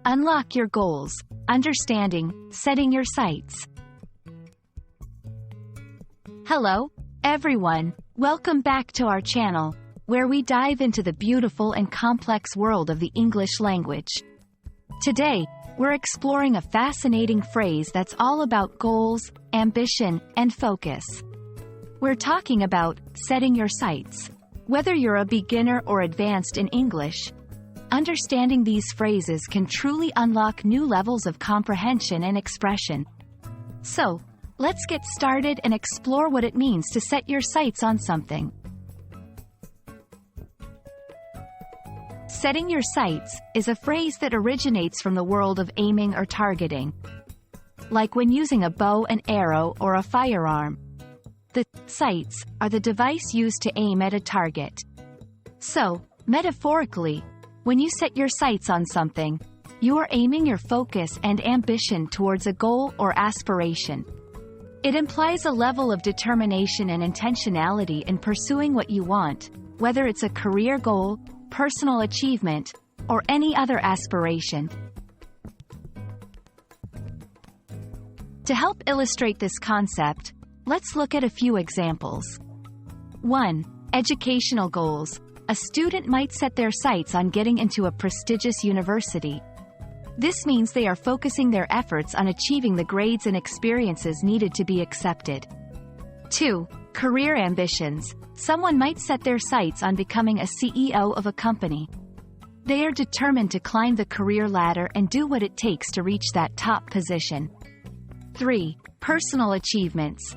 Unlock your goals. Understanding, setting your sights. Hello, everyone. Welcome back to our channel, where we dive into the beautiful and complex world of the English language. Today, we're exploring a fascinating phrase that's all about goals, ambition, and focus. We're talking about setting your sights. Whether you're a beginner or advanced in English, understanding these phrases can truly unlock new levels of comprehension and expression. So, let's get started and explore what it means to set your sights on something. Setting your sights is a phrase that originates from the world of aiming or targeting. Like when using a bow and arrow or a firearm. The sights are the device used to aim at a target. So, metaphorically, when you set your sights on something, you are aiming your focus and ambition towards a goal or aspiration. It implies a level of determination and intentionality in pursuing what you want, whether it's a career goal, personal achievement, or any other aspiration. To help illustrate this concept, let's look at a few examples. 1. Educational goals. A student might set their sights on getting into a prestigious university. This means they are focusing their efforts on achieving the grades and experiences needed to be accepted. 2. Career ambitions. Someone might set their sights on becoming a CEO of a company. They are determined to climb the career ladder and do what it takes to reach that top position. 3. Personal achievements.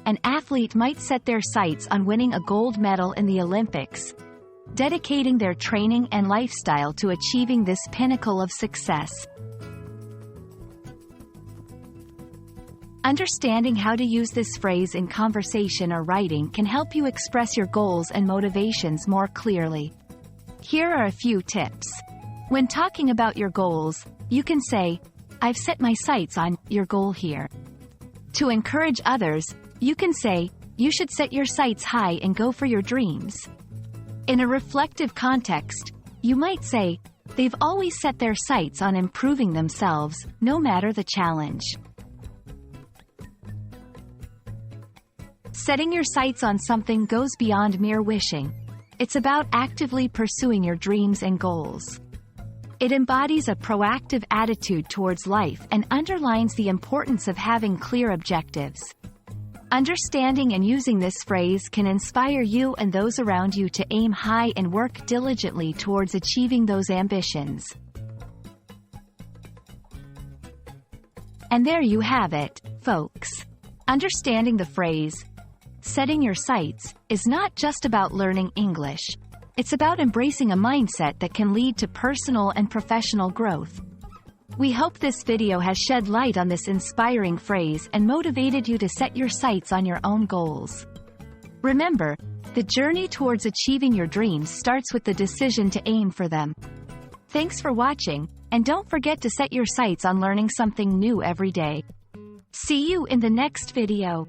An athlete might set their sights on winning a gold medal in the Olympics, dedicating their training and lifestyle to achieving this pinnacle of success. Understanding how to use this phrase in conversation or writing can help you express your goals and motivations more clearly. Here are a few tips. When talking about your goals, you can say, "I've set my sights on your goal here." To encourage others, you can say, "You should set your sights high and go for your dreams." In a reflective context, you might say, "They've always set their sights on improving themselves, no matter the challenge." Setting your sights on something goes beyond mere wishing. It's about actively pursuing your dreams and goals. It embodies a proactive attitude towards life and underlines the importance of having clear objectives. Understanding and using this phrase can inspire you and those around you to aim high and work diligently towards achieving those ambitions. And there you have it, folks. Understanding the phrase, setting your sights, is not just about learning English. It's about embracing a mindset that can lead to personal and professional growth. We hope this video has shed light on this inspiring phrase and motivated you to set your sights on your own goals. Remember, the journey towards achieving your dreams starts with the decision to aim for them. Thanks for watching, and don't forget to set your sights on learning something new every day. See you in the next video.